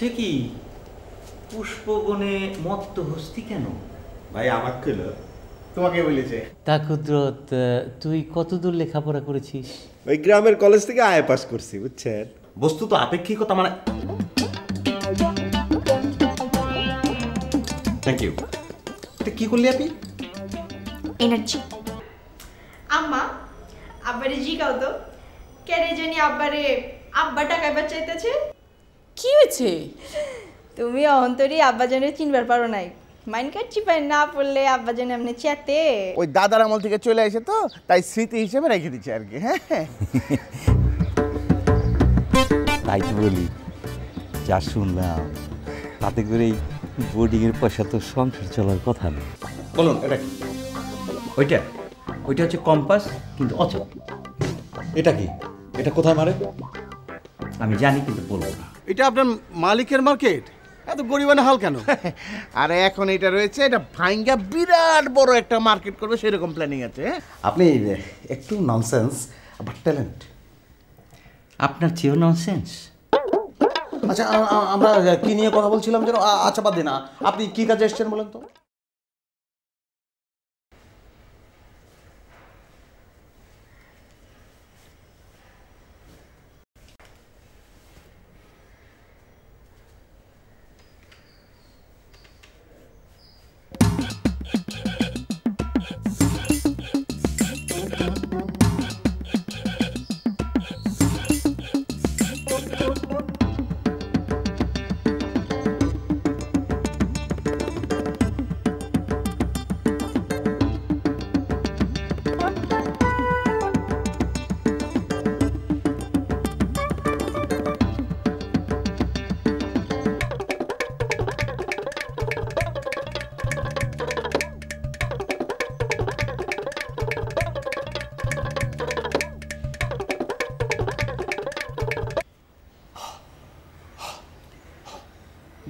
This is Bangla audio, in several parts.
সে কি পুষ্পবনে মত্ত হস্তি কেন? ভাই আমার কইলো তোমাকে বলেছে। তা কুদরত, তুই কতদূর লেখাপড়া করেছিস? ওই গ্রামের কলেজ থেকে আয় পাস করছি, বুঝছেন। বস্তু তো আপেক্ষিকতা মানে। Thank you. এটা কি করলি আপনি? এনার্জি। আম্মা আব্বারে জিগাও তো, কেন জানি আব্বারে আব্বা টাকা বাঁচাইতেছে। কি হয়েছে? তুমি অন্তরি আব্বা জানে চিনবার পারো নাই। মাইন কার্ড চিপাই না পড়লে আব্বা জানে এমনি চেতে। ওই দাদার আমল থেকে চলে আসে তো, তাই স্মৃতি হিসেবে রেখে দিচ্ছে আর কি। হ্যাঁ তাই তো বলি, যা শুনলাম তাতে করে বোর্ডিংয়ের পয়সা তো সংসার চলার কথা না। বলুন এটা কি? ওইটা ওইটা হচ্ছে কম্পাস, কিন্তু অচল। এটা কি? এটা কোথায় মারে? আমি জানি কিন্তু বলবো না। এটা আপনার মালিকের মার্কেট? এত গরিবানা হাল কেন? আরে এখন এটা রয়েছে, এটা ভাঙ্গা বিরাট বড় একটা মার্কেট করবে সেরকম প্ল্যানিং আছে। আপনি একটু ননসেন্স বাট ট্যালেন্ট। আপনার চেয়েও ননসেন্স। আচ্ছা আমরা কি নিয়ে কথা বলছিলাম যেন? আচ্ছা বাদ দিন, আপনি কি কাজে এসেছেন বলেন তো?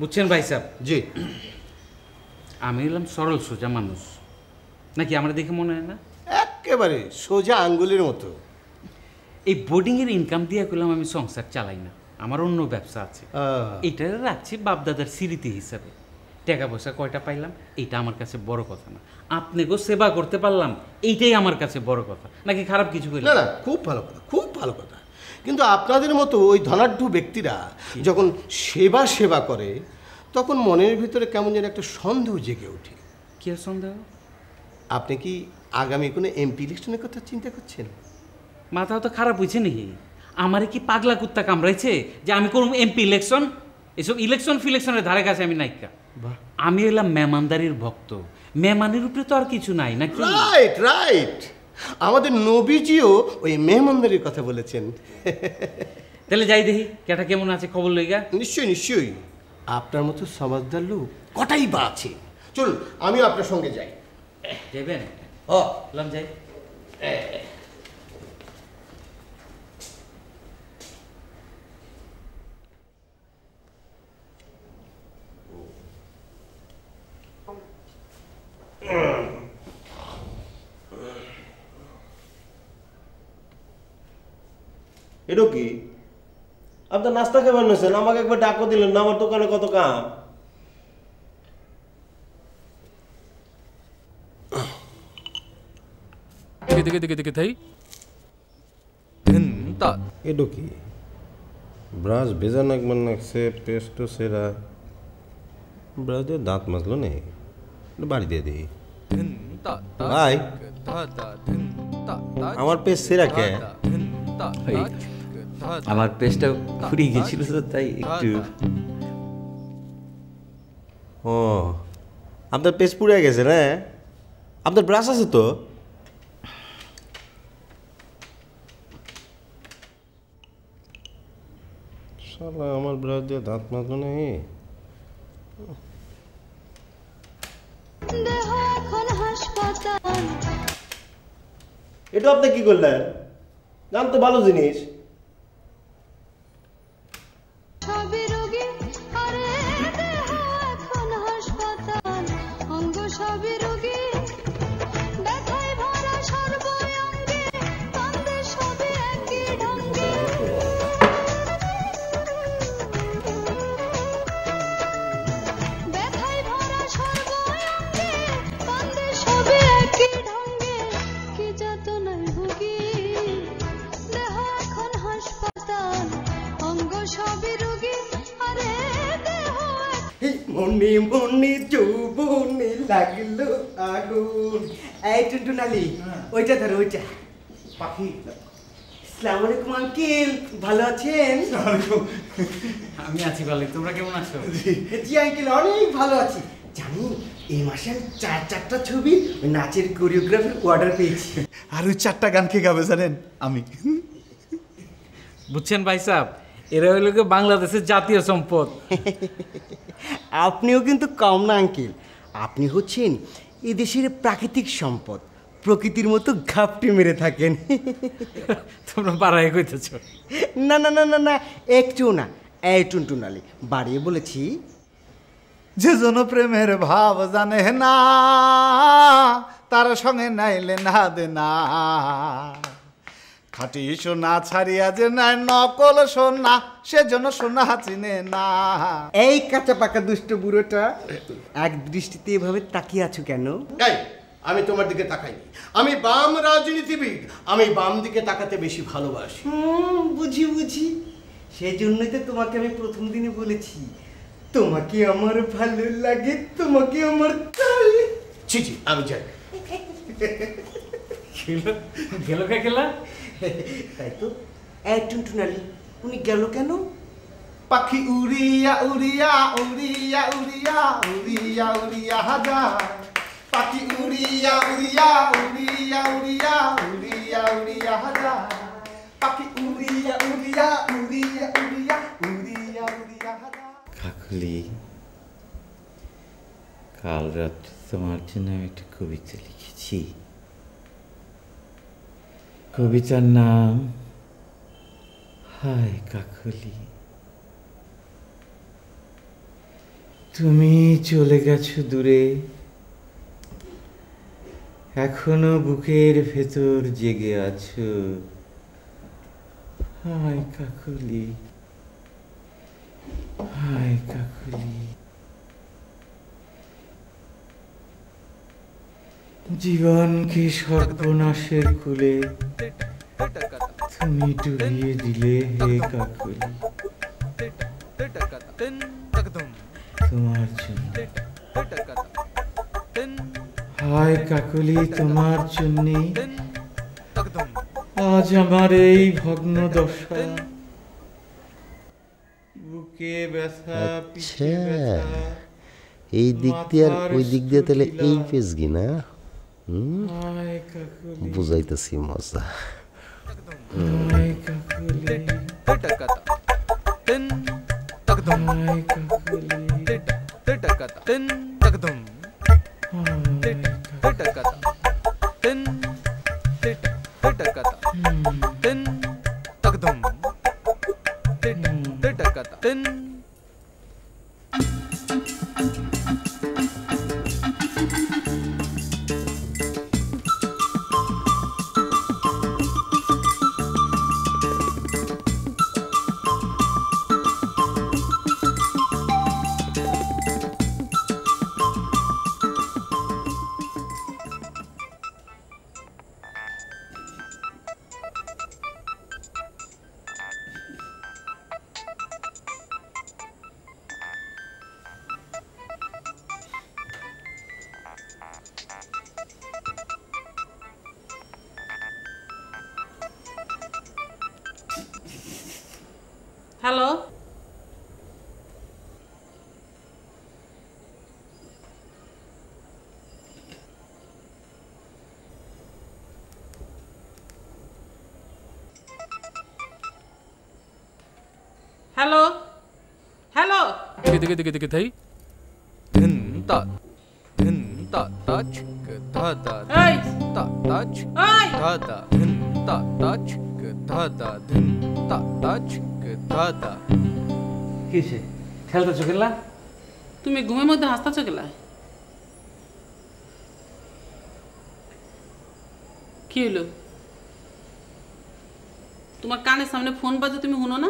বুঝছেন ভাই সাহেব? জি। আমি হলাম সরল সোজা মানুষ, নাকি আমরা দেখে মনে হয় না? একেবারে সোজা আঙ্গুলের মতো। এই বোর্ডিংয়ের ইনকাম দিয়ে করলাম আমি সংসার চালাই না, আমার অন্য ব্যবসা আছে। এটা রাখছি বাপদাদার স্মৃতি হিসাবে। টাকা পয়সা কয়টা পাইলাম এইটা আমার কাছে বড় কথা না, আপনাকেও সেবা করতে পারলাম এইটাই আমার কাছে বড় কথা। নাকি খারাপ কিছু করি? না না, খুব ভালো কথা, খুব ভালো কথা। কিন্তু আপনাদের মতো ওই ধনাঢ্য ব্যক্তিরা যখন সেবা করে তখন মনের ভিতরে কেমন যেন একটা সন্দেহ জেগে ওঠে। কি আর সন্দেহ? আপনি কি আগামী কোনো এমপি ইলেকশনের কথা চিন্তা করছেন? মাথাও তো খারাপ হয়েছে নাকি? আমারে কি পাগলা কুত্তা কামড়াইছে যে আমি করব এমপি ইলেকশন? এসব ইলেকশন ফিলেকশনের ধারে কাছে আমি নাইকা। আমি এলাম মেহমানদারির ভক্ত, মেহমানের উপরে তো আর কিছু নাই নাকি? রাইট রাইট, আমাদের নবীজিও ওই মেহমানদারির কথা বলেছেন। তাহলে যাই দেখি কেটা কেমন আছে, খবর লইগা। নিশ্চয়ই নিশ্চয়ই, আপনার মতো সমাজদার লোক কটাই বা আছে। চলুন আমিও আপনার সঙ্গে যাই। যাইবেন? ও লাম যাই। এটা কি? আপনার নাস্তা খাবেন নিয়েছেন, আমাকে একবার ডাকও দিলেন না। আমার দোকানে কত কাম। এটা কি? ব্রাশ ভেজা নাকবার নাকছে, পেস্টও সেরা, ব্রাশ দিয়ে দাঁত মাজলো নেই, বাড়ি দিয়ে দিই। ভাই আমার পেস্ট সেরা কে? আমার পেজটা ফুরিয়ে গেছিল তো, তাই একটু। ও আপনার পেস্ট পুড়ে গেছে না? আপনার ব্রাশ আছে তো? শালা আমার ব্রাশ দিয়ে দাঁত মাজলো নেই। এটা আপনি কি করলেন? দাম তো ভালো জিনিস। মনে মনে যৌবনে লাগলো আগুন। এই টুনটুনালি, ওইটা ধরো, ওইটা। পাখি আসসালামু আলাইকুম আঙ্কেল, ভালো আছেন? আমি আছি ভালো, তোমরা কেমন আছো? জি আঙ্কেল, অনেক ভালো আছি। জানি এই মাসে আমি 4টা ছবি নাচের কোরিওগ্রাফির অর্ডার পেয়েছি। আর ওই 4টা গান কে গাবে জানেন? আমি। বুঝছেন ভাই সাহেব, এরা হইল বাংলাদেশের জাতীয় সম্পদ। আপনিও কিন্তু কম না আঙ্কেল, আপনি হচ্ছেন এদেশের প্রাকৃতিক সম্পদ, প্রকৃতির মতো ঘাপটি মেরে থাকেন। তোমরা বাড়াই কইতেছ? না না না না না, একটু না। এই টুনটুনালি, বাড়িয়ে বলেছি। যে জন প্রেমের ভাব জানে না, তার সঙ্গে নাইলে না দে না। খাঁটি সোনা ছাড়িয়া যে নাই নকল সোনা, সেজন্য সোনা চিনে না। এই কাঁচা পাকা দুষ্ট বুড়োটা, এক দৃষ্টিতে এভাবে তাকিয়ে আছো কেন? এই, আমি তোমার দিকে তাকাইনি। আমি বাম রাজনীতিবিদ, আমি বাম দিকে তাকাতে বেশি ভালোবাসি। বুঝি বুঝি, সেই জন্যই তো তোমাকে আমি প্রথম দিনে বলেছি তোমাকে আমার ভালো লাগে, তোমাকে আমার তাই। ছি ছি, আমি যাই। গেল কে গেলা? তাই তো। এই টুনটুনালি, উনি গেল কেন? পাখি উড়িয়া উড়িয়া উড়িয়া উড়িয়া উড়িয়া উড়িয়া হাজার, পাখি উড়িয়া উড়িয়া উড়িয়া উড়িয়া উড়িয়া উড়িয়া হাজার, পাখি উড়িয়া উড়িয়া উড়িয়া উড়িয়া উড়িয়া উড়িয়া হাজার। কাকলি, কাল রাত্রে তোমার জন্য আমি একটা কবিতা লিখেছি। কবিতার নাম হায় কাকলি। তুমি চলে গেছো দূরে, এখনো বুকের ভেতর জেগে আছো। হায় কাকলি, হায় কাকলি। জীবনকে সর্বনাশের কুলে তুমি ডুবিয়ে দিলে হে কাকলি। তোমার জন্য, হায় কাকলি, তোমার জন্যে আজ আমার এই ভগ্ন দশা। বুকে ব্যথা, পিঠে ব্যথা, এই দিক দিয়ে আর ওই দিক দিয়ে তাহলে এই পেজগি না? হায় কাকলি, বুঝাইতেছি মজা। হায় কাকলি, হায় হ্যালো, হ্যালো, হ্যালো। দিকে থাই ধিন তা তাচ ধা দা এই তাচ এই ধা দা ধিন তাচ ধা দা ধিন তাচ ধা দা। কিসে খেলতেছো খেলা? তুমি ঘুমের মধ্যে হাসতেছো গেলা? কি হলো? তোমার কানের সামনে ফোন বাজে, তুমি শুনো না?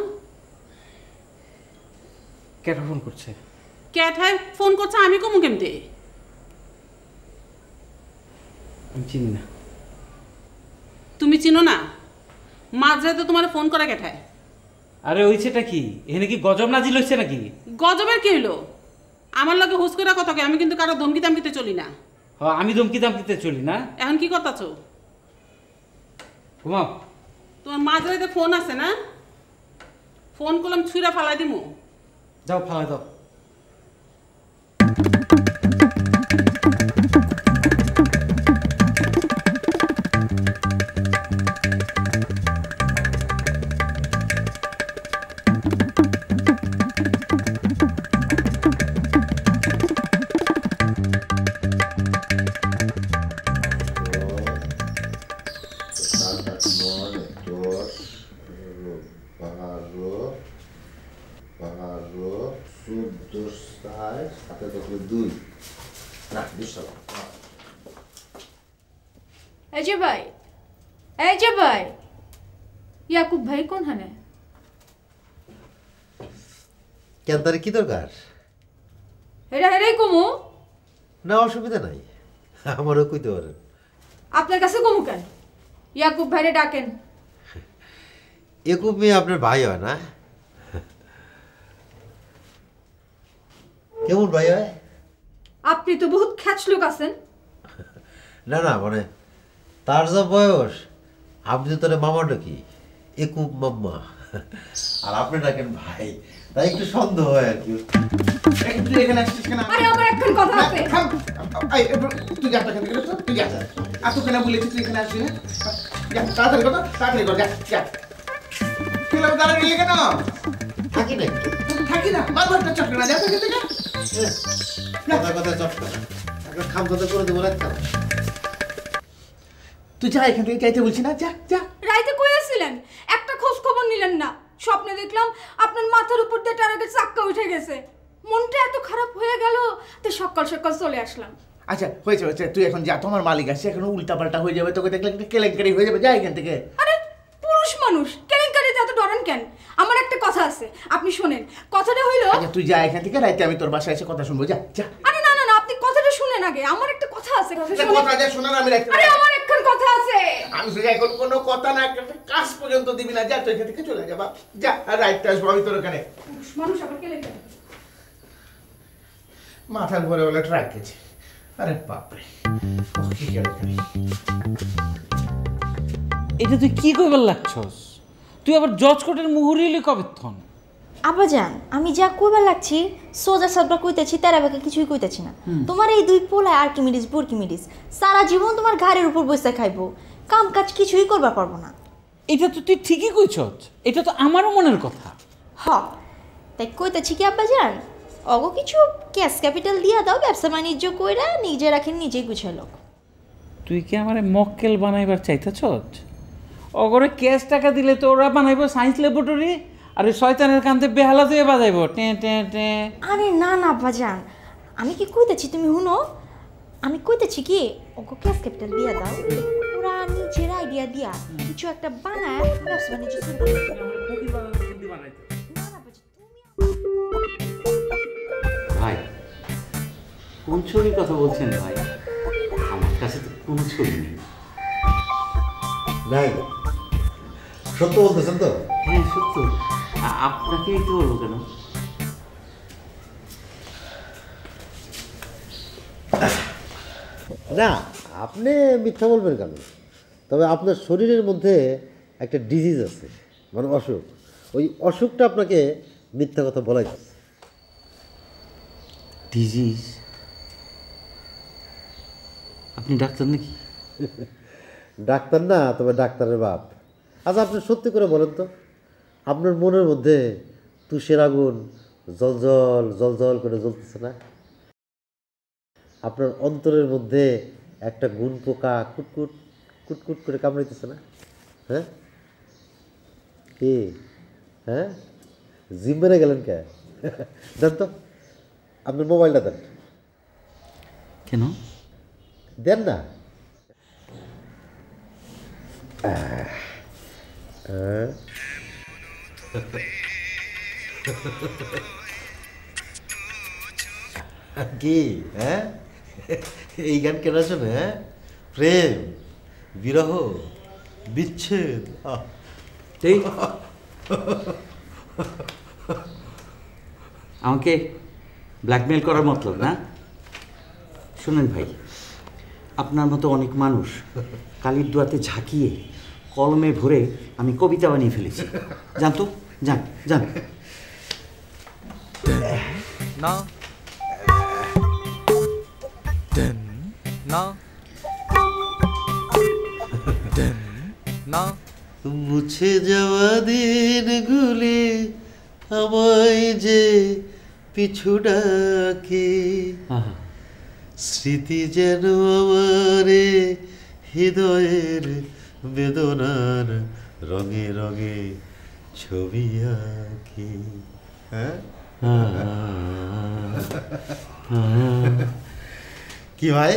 কেটা ফোন করছে? ক্যাঠায় ফোন করছে, আমি কমু কেমতে? আমি চিনি না। তুমি চিনো না? মাঝরাতে তোমার ফোন করা ক্যাঠায়? আরে হইছেটা কি? এখানে কি গজব নাজিল হইছে নাকি? গজবের কি হলো? আমার লগে হুস করে কথা কই, আমি কিন্তু কারো ধমকি দামকিতে চলি না। আমি ধমকি দামকিতে চলি না। এখন কি করতাছো? ঘুমাও। তোমার মাঝরাতে ফোন আছে না? ফোন করলাম ছুঁড়া ফালাই দিমু। যাও ফালাই দাও। ভাই ইয়াকুব ভাই কোন হানে? কেন তার কি দরকার? হেরা হেরাই কমু না, অসুবিধা নাই, আমারও কইতে পারেন। আপনার কাছে কমু কেন? ইয়াকুব ভাইরে ডাকেন। ইয়াকুব মেয়ে আপনার ভাই হয় না? কেমন ভাই হয়? আপনি তো বহুত খ্যাচ লোক আছেন। না না, মানে তার যা বয়স, আপনি তো তার মামা ডাকি, একুব মাম্মা, আর আপনি ডাকেন ভাই, তাই একটু সন্দেহ হয় আর কি। তুই এখানে আসছিস কেন? আরে আমার একখান কথা আছে। তুই যা, তুই যা, আর তোকে না বলেছি তুই এখানে আসবি না? যা তাড়াতাড়ি কর, তাড়াতাড়ি কর, যা যা। খেলাম দাঁড়া নিয়ে কেন? থাকি না, থাকি না, বারবার একটা চক্র না, যা থেকে থেকে। কথা কথা চক্র, একটা খাম কথা করে দেবো রাখতাম। তুই যা এখান থেকে যাইতে বলছি না, যা যা। রাইতে কই আছিলেন? একটা খোঁজ খবর নিলেন না। স্বপ্নে দেখলাম আপনার মাথার উপর দিয়ে টারাকের চাক্কা উঠে গেছে। মনটা এত খারাপ হয়ে গেল, তো সকাল সকাল চলে আসলাম। আচ্ছা হয়েছে হয়েছে, তুই এখন যা, তোমার মালিক আসছে, এখন উল্টা পাল্টা হয়ে যাবে, তোকে দেখলে একটা কেলেঙ্কারি হয়ে যাবে, যা এখান থেকে। আরে পুরুষ মানুষ কেলেঙ্কারিতে এত ডরেন কেন? আমার একটা কথা আছে, আপনি শোনেন। কথাটা হইলো, আচ্ছা তুই যা এখান থেকে, রাইতে আমি তোর বাসায় এসে কথা শুনবো, যা যা। আরে না না না, আপনি কথাটা শুনেন আগে, আমার একটা কথা আছে। কথা যা শোনার আমি রাখতে। আরে আমার একখান কথা আছে। আমি তো এখন কোনো কথা না, একটা কাজ পর্যন্ত দিবি না, যা তুই এখান থেকে চলে যাবা, যা। আর রাইতে আসবো আমি তোর ওখানে। পুরুষ মানুষ আবার কেলেঙ্কারি, মাথার ঘরে বলে ট্রাক গেছে। আরে বাপরে, কি কেলেঙ্কারি। এটা তুই কি কইবার লাগছস? তুই আবার জজ কোর্টের মুহুরি হইলি কবে থন? আব্বাজান, আমি যা কইবার লাগছি সোজা সাপটা কইতেছি, তার আগে কিছুই কইতেছি না। তোমার এই দুই পোলা আর কি মিডিস বুরকি মিডিস সারা জীবন তোমার ঘাড়ের উপর বসে খাইবো, কাম কাজ কিছুই করবা পারবো না। এটা তো তুই ঠিকই কইছস, এটা তো আমারও মনের কথা। হ, তাই কইতেছি কি আব্বাজান, অগো কিছু ক্যাশ ক্যাপিটাল দিয়া দাও, ব্যবসা বাণিজ্য কইরা নিজে রাখেন, নিজেই গুছালো। তুই কি আমারে মক্কেল বানাইবার চাইতেছস? অগরে ক্যাশ টাকা দিলে তো ওরা বানাইবো সায়েন্স ল্যাবরেটরি, আর ওই শয়তানের কান্দে বেহালা দিয়ে বাজাইবো টে টে টে। আরে না না আব্বাজান, আমি কি কইতেছি তুমি শুনো। আমি কইতেছি কি, ওগো ক্যাশ ক্যাপিটাল দিয়া দাও, ওরা নিজের আইডিয়া দিয়া কিছু একটা বানায় ব্যবসা বাণিজ্য শুরু করবে। ভাই কোন ছবির কথা বলছেন ভাই? আমার কাছে তো কোনো ছবি নেই। নাই, সত্য বলতেছেন তো? হ্যাঁ সত্য। আপনাকে দিতে বলবো কেন? না, আপনি মিথ্যা বলবেন কেন? তবে আপনার শরীরের মধ্যে একটা ডিজিজ আছে, মানে অসুখ। ওই অসুখটা আপনাকে মিথ্যা কথা বলাই যাচ্ছে। ডিজিজ? আপনি ডাক্তার নাকি? ডাক্তার না, তবে ডাক্তারের বাপ। আচ্ছা আপনি সত্যি করে বলেন তো, আপনার মনের মধ্যে তুষের আগুন জল জল জল জল করে জ্বলতেছে না? আপনার অন্তরের মধ্যে একটা গুণ পোকা কুটকুট কুটকুট করে কামড়াইতেছে না? হ্যাঁ কি? হ্যাঁ জিম বেড়ে গেলেন কে? দেন তো আপনার মোবাইলটা দেন। কেন দেন না? কি হ্যাঁ, এই গান কেনার জন্য? হ্যাঁ, প্রেম, বিরহ, বিচ্ছেদ। আমাকে ব্ল্যাকমেল করার মতলব না? শুনেন ভাই, আপনার মতো অনেক মানুষ কালির দোয়াতে ঝাঁকিয়ে কলমে ভরে আমি কবিতা বানিয়ে ফেলেছি। জান তো, যান যান। না না না মুছে যাওয়া দিনগুলি আমায় যে পিছু ডাকে, স্মৃতি যেন আমারে হৃদয়ের বেদনার রঙে রঙে ছবি আঁকে। হ্যাঁ, কি ভাই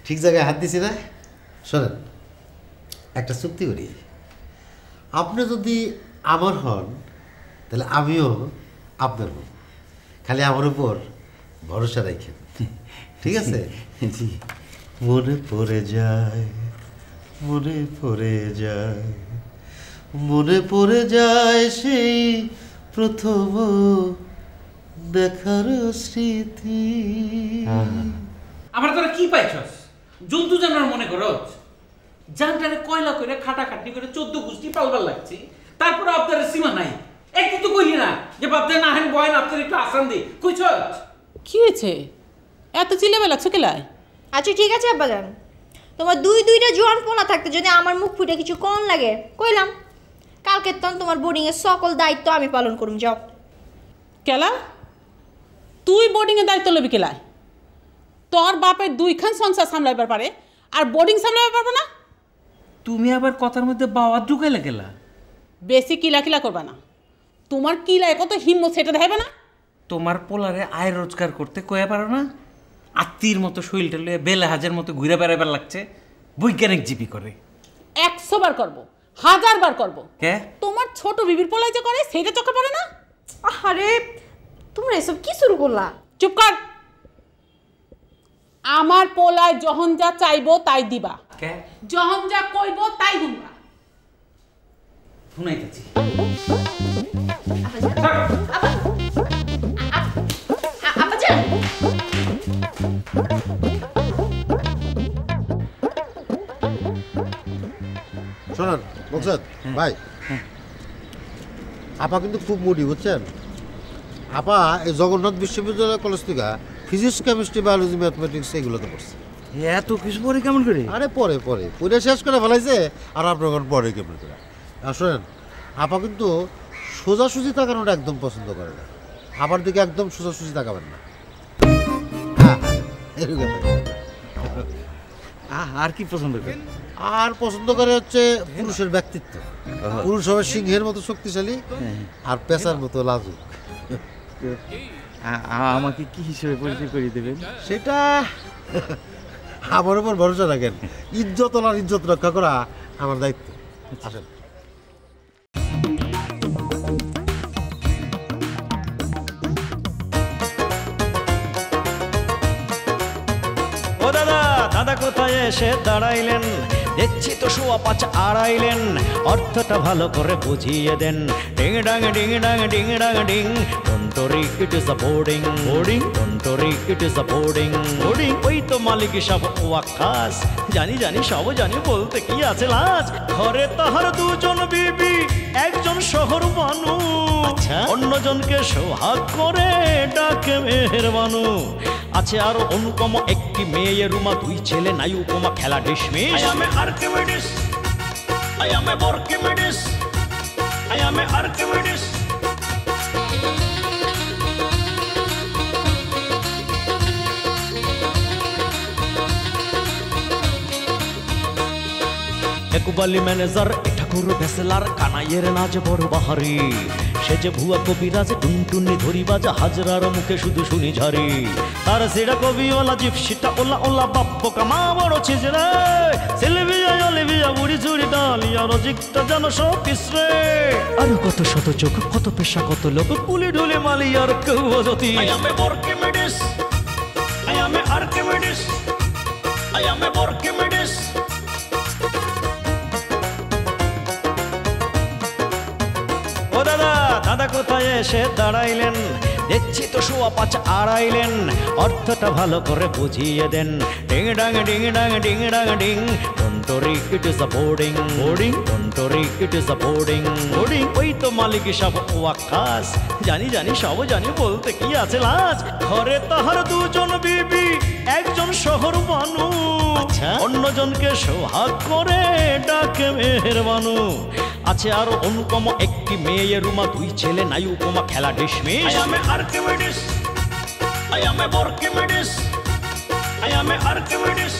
ঠিক জায়গায় হাত দিছি না? শোনেন, একটা চুক্তি করি, আপনি যদি আমার হন তাহলে আমিও আপনার হন, খালি আমার উপর ভরসা রাখেন, ঠিক আছে? জি। মনে পড়ে যায়, মনে পড়ে যায়, মনে পড়ে যায় সেই প্রথম দেখার স্মৃতি। আমার তোরা কি পাইছস? জন্তু জানোয়ার মনে করছ? জানটারে কয়লা করে খাটাখাটনি করে 14 গোষ্ঠী পালবার লাগছে, তারপর আপনার সীমা নাই। একটু তো কইলি না যে বাপদা না হেন বয় না, আপনার একটু আসান দি কইছস? কি হয়েছে? এত চিল্লাবে লাগছো কেলাই? আচ্ছা ঠিক আছে আব্বাজান, তোমার দুইটা জোয়ান পোনা থাকতে যদি আমার মুখ ফুটে কিছু কম লাগে কইলাম, কালকে তখন তোমার বোর্ডিংয়ের সকল দায়িত্ব আমি পালন করুম। যাও। কেলা তুই বোর্ডিংয়ের দায়িত্ব লবি কেলায়? তোর বাপের 2খান সংসার সামলাইবার পারে আর বোর্ডিং সামলাইবার পারবে না? তুমি আবার কথার মধ্যে বাওয়া ঢুকাইলে গেলা। বেশি কিলা করবা না, তোমার কিলায় কত হিম্মত সেটা দেখাবে না? তোমার পোলারে আয় রোজগার করতে কয়ে পারো না? আত্মীর মতো শরীরটা লইয়া বেলাহাজের মতো ঘুরে বেড়াবার লাগছে, বৈজ্ঞানিক জীবী করে। 100 বার করবো, 1000 বার করবো। কে? তোমার ছোট বিবির পোলাই যে করে সেইটা চোখে পড়ে না? আরে তোমরা এসব কি শুরু করলা? চুপ কর। আমার পোলায় যখন যা চাইবো তাই দিবা, যখন যা কইবো তাই দিবা। শুনাইতেছি। শোনান বলছেন ভাই, আপা কিন্তু খুব মুডি, বুঝছেন? আপা এই জগন্নাথ বিশ্ববিদ্যালয় কলেজ থেকে ফিজিক্স, কেমিস্ট্রি, বায়োলজি, ম্যাথমেটিক্স এগুলোতে পড়ছে। এত কিছু পরে কেমন করে? আরে পরে পড়ে শেষ করে ফেলাইছে, আর আপনার পরে কেমন করে। আর শোনেন, আপা কিন্তু সোজাসুজি তাকানোটা একদম পছন্দ করে না, আপার দিকে একদম সোজাসুজি তাকাবেন না। হ্যাঁ এরকম। আর কি পছন্দ করে? আর পছন্দ করে হচ্ছে পুরুষের ব্যক্তিত্ব। পুরুষ হবে সিংহের মতো শক্তিশালী আর পেশার মতো লাজুক। আমাকে কি হিসেবে পরিচয় করিয়ে দেবেন? সেটা আমার উপর ভরসা রাখেন, ইজ্জত আর ইজ্জত রক্ষা করা আমার দায়িত্ব। আসেন। ও দাদা, দাদা কোথায় এসে দাঁড়াইলেন? দেখছি তো 5.25 আড়াইলেন, অর্থটা ভালো করে বুঝিয়ে দেন। ডিং ডাং ডিং ডাং ডিং ডাং ডিং, টন্টরি it is a boarding, boarding টন্টরি it is a boarding, boarding. ওই তো মালিক সব ওয়াক্কাস, জানি সব জানি, বলতে কি আছে লাজ? ঘরে তাহার 2 জন বিবি, 1 জন শহর বানু, অন্যজনকে সোহাগ করে ডাকে মেহেরবানু। আছে আরো অনুপম একটি মেয়ে রুমা, 2 ছেলে নাই উপমা, খেলা dismiss. I am Archimedes, I am Archimedes, I am Archimedes. একবালি ম্যানেজার, ঠাকুর ভেসেলার, কানাইয়ের নাচ বড় বাহারি, সে যে ভুয়া কবিরাজ, টুনটুনি ধরিবাজ, হাজরার মুখে শুধু শুনি ঝারি। তার সেটা কবিওয়ালা, জিপসিটা ওলা ওলা, বাপ্প কামা বড় ছিজরে, সিলভিয়া অলিভিয়া, বুড়ি চুড়ি ডালিয়া, রজিকটা যেন সব পিছরে। আর কত শত চোখ, কত পেশা, কত লোক, কুলি ঢুলি মালিয়ার কেউ অযতি। I am Archimedes, I am Archimedes, I am Archimedes. ও দাদা, দাদা কোথায় এসে দাঁড়াইলেন, দেখছি তো সোয়া পাঁচ আড়াইলেন, অর্থটা ভালো করে বুঝিয়ে দেন। ডিং ডাং ডিং ডাং ডিং ডাং ding, don't worry it is a boarding, boarding don't worry it is a boarding, boarding ওই তো মালিক সব ওয়াক্কাস, জানি জানি সব জানি, বলতে কি আছে লাজ। ঘরে তাহার দুজন বিবি, একজন শহর বানু, অন্যজনকে সোহাগ করে ডাকে মেহেরবানু। আছে আরো অনুপম একটি মেয়ে রুমা, দুই ছেলে নাই উপমা, খেলা dismiss. I am a Archimedes, I am a Archimedes, I am a Archimedes.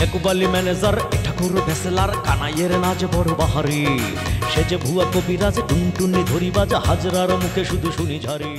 একবালি ম্যানেজার, ঠাকুর ভেসেলার, কানাইয়ের নাচ বড় বাহারি, সে যে ভুয়া কবিরাজ, টুনটুনি ধরি বাজা, হাজরার মুখে শুধু শুনি ঝারি।